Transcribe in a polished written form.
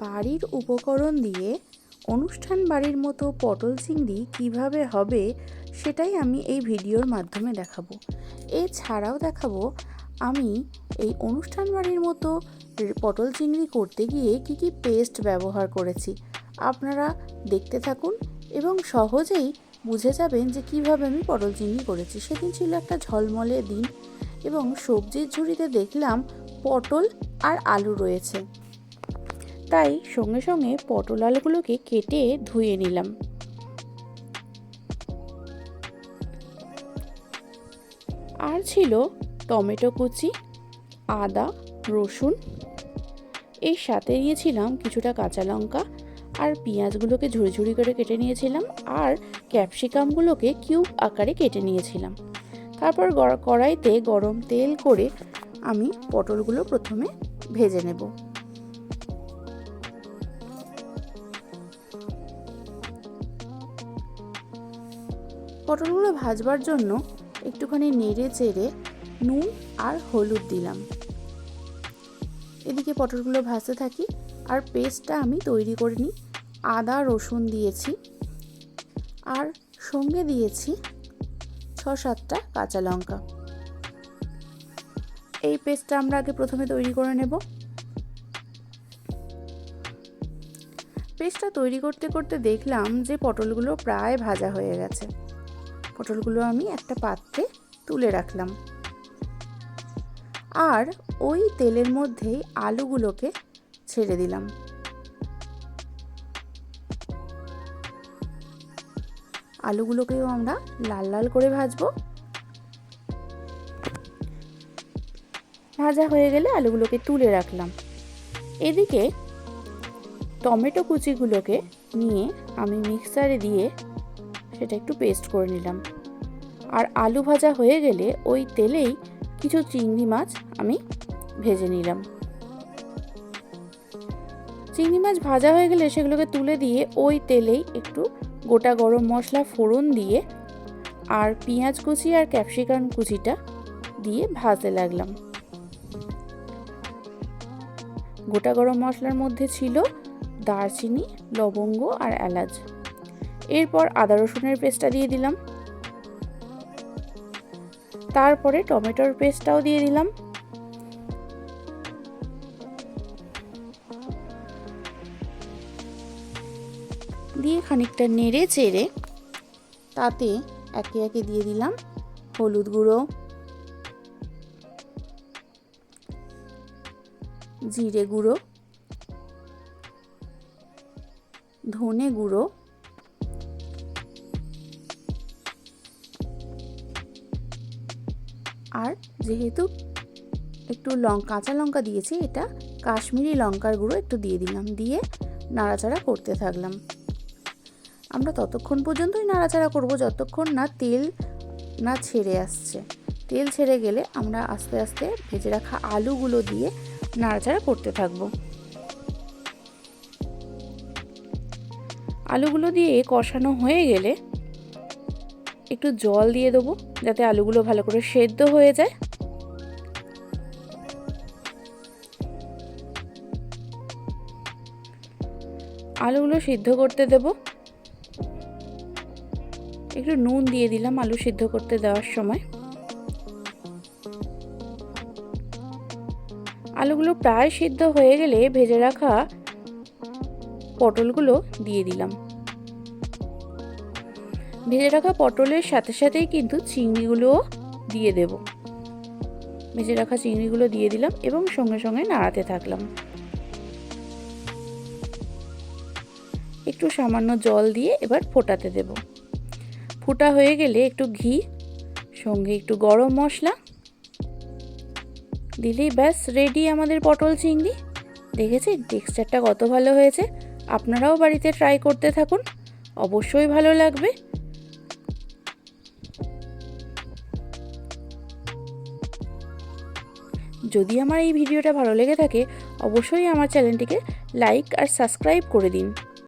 বাড়ির উপকরণ দিয়ে অনুষ্ঠান বাড়ির মতো পটল চিংড়ি কিভাবে হবে সেটাই আমি এই ভিডিওর মাধ্যমে দেখাবো। এছাড়াও দেখাবো আমি এই অনুষ্ঠান বাড়ির মতো পটল চিংড়ি করতে গিয়ে কি কি পেস্ট ব্যবহার করেছি। আপনারা দেখতে থাকুন এবং সহজেই বুঝে যাবেন যে কিভাবে আমি পটল চিংড়ি করেছি। সেদিন ছিল একটা ঝলমলে দিন এবং সবজির ঝুড়িতে দেখলাম পটল আর আলু রয়েছে, তাই সঙ্গে সঙ্গে পটল আলুগুলোকে কেটে ধুয়ে নিলাম। আর ছিল টমেটো কুচি, আদা, রসুন, এর সাথে নিয়েছিলাম কিছুটা কাঁচা লঙ্কা আর পেঁয়াজগুলোকে ঝুড়ি ঝুড়ি করে কেটে নিয়েছিলাম আর ক্যাপসিকামগুলোকে কিউব আকারে কেটে নিয়েছিলাম। তারপর কড়াইতে গরম তেল করে আমি পটলগুলো প্রথমে ভেজে নেব। পটলগুলো ভাজবার জন্য একটুখানি নেড়ে চেড়ে নুন আর হলুদ দিলাম। এদিকে পটলগুলো ভাজতে থাকি আর পেস্টটা আমি তৈরি করে নিই। আদা রসুন দিয়েছি আর সঙ্গে দিয়েছি 6-7টা কাঁচা লঙ্কা। এই পেস্টটা আমরা আগে প্রথমে তৈরি করে নেব। পেস্টটা তৈরি করতে করতে দেখলাম যে পটলগুলো প্রায় ভাজা হয়ে গেছে। পটলগুলো আমি একটা পাত্রে তুলে রাখলাম আর ওই তেলের মধ্যেই আলুগুলোকে ছেড়ে দিলাম। আলুগুলোকেও আমরা লাল লাল করে ভাজবো। ভাজা হয়ে গেলে আলুগুলোকে তুলে রাখলাম। এদিকে টমেটো কুচিগুলোকে নিয়ে আমি মিক্সারে দিয়ে সেটা একটু পেস্ট করে নিলাম। আর আলু ভাজা হয়ে গেলে ওই তেলেই কিছু চিংড়ি মাছ আমি ভেজে নিলাম। চিংড়ি মাছ ভাজা হয়ে গেলে সেগুলোকে তুলে দিয়ে ওই তেলেই একটু গোটা গরম মশলা ফোড়ন দিয়ে আর পেঁয়াজ কুচি আর ক্যাপসিকাম কুচিটা দিয়ে ভাজতে লাগলাম। গোটা গরম মশলার মধ্যে ছিল দারচিনি, লবঙ্গ আর এলাচ। এরপর আদা রসুনের পেস্টটা দিয়ে দিলাম। তারপরে টমেটোর পেস্টটাও দিয়ে দিলাম। দিয়ে খানিকটা নেড়ে চেড়ে তাতে একে একে দিয়ে দিলাম হলুদ গুঁড়ো, জিরে গুঁড়ো, ধনে গুঁড়ো, আর যেহেতু একটু কাঁচা লঙ্কা দিয়েছি, এটা কাশ্মীরি লঙ্কার গুঁড়ো একটু দিয়ে দিলাম। দিয়ে নাড়াচাড়া করতে থাকলাম। আমরা ততক্ষণ পর্যন্তই নাড়াচাড়া করব যতক্ষণ না তেল না ছেড়ে আসছে। তেল ছেড়ে গেলে আমরা আস্তে আস্তে ভেজে রাখা আলুগুলো দিয়ে নাড়াচাড়া করতে থাকব। আলুগুলো দিয়ে কষানো হয়ে গেলে একটু জল দিয়ে দেবো যাতে আলুগুলো ভালো করে সেদ্ধ হয়ে যায়। আলুগুলো সিদ্ধ করতে দেব। একটু নুন দিয়ে দিলাম আলু সিদ্ধ করতে দেওয়ার সময়। আলুগুলো প্রায় সিদ্ধ হয়ে গেলে ভেজে রাখা পটলগুলো দিয়ে দিলাম। ভেজে রাখা পটলের সাথে সাথেই কিন্তু চিংড়িগুলোও দিয়ে দেব। ভেজে রাখা চিংড়িগুলো দিয়ে দিলাম এবং সঙ্গে সঙ্গে নাড়াতে থাকলাম। একটু সামান্য জল দিয়ে এবার ফোটাতে দেব। ফোটা হয়ে গেলে একটু ঘি সঙ্গে একটু গরম মশলা দিলেই ব্যাস রেডি আমাদের পটল চিংড়ি। দেখেছেন টেক্সচারটা কত ভালো হয়েছে। আপনারাও বাড়িতে ট্রাই করতে থাকুন, অবশ্যই ভালো লাগবে। যদি আমার এই ভিডিওটা ভালো লেগে থাকে অবশ্যই আমার চ্যানেলটিকে লাইক আর সাবস্ক্রাইব করে দিন।